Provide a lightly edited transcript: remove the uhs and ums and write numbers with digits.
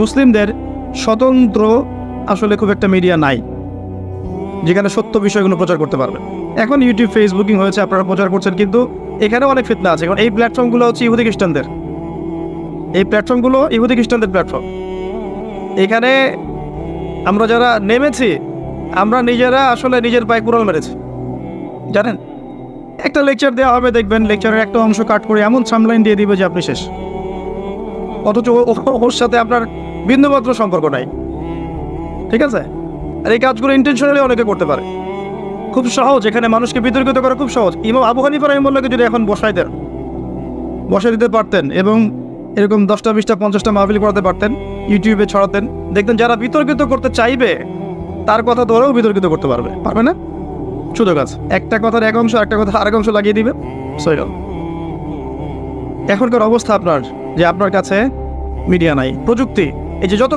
মুসলিমদের স্বতন্ত্র আসলে খুব একটা মিডিয়া নাই যেখানে সত্য বিষয়গুলো প্রচার করতে পারবে। এখন ইউটিউব ফেসবুকিং হয়েছে, আপনারা প্রচার করছেন, কিন্তু এখানেও অনেক ফিতনা আছে। কারণ এই প্ল্যাটফর্মগুলো হচ্ছে ইহুদি খ্রিস্টানদের, এই প্ল্যাটফর্মগুলো ইহুদি খ্রিস্টানদের প্ল্যাটফর্ম। এখানে আমরা যারা নেমেছি, আমরা নিজেরা আসলে নিজের পায়ে কুড়াল মেরেছি, জানেন। একটা লেকচার দেওয়া হবে, দেখবেন লেকচারের একটা অংশ কাট করে এমন সামলাইন দিয়ে দিবে যে আপনি শেষ, অথচ ওর সাথে আপনার বিন্দুমাত্র সম্পর্ক নাই, ঠিক আছে। আর এই কাজগুলো ইন্টেনশনালি অনেকে করতে পারে, খুব সহজ। এখানে মানুষকে বিতর্কিত করা খুব সহজ। ইমাম আবু হানিফা রাহিমাহুল্লাহকে যদি এখন বসাই দিতে পারতেন এবং এরকম 10টা 20টা 50টা মাহফিল করাতে পারতেন, ইউটিউবে ছড়াতেন, দেখতেন যারা বিতর্কিত করতে চাইবে তার কথা ধরেও বিতর্কিত করতে পারবে না। সুযোগ আছে, একটা কথার এক অংশ একটা কথা আরেক অংশ লাগিয়ে দিবে, সই গেল। এখনকার অবস্থা আপনার যে আপনার কাছে মিডিয়া নাই, প্রযুক্তি, এই যে যত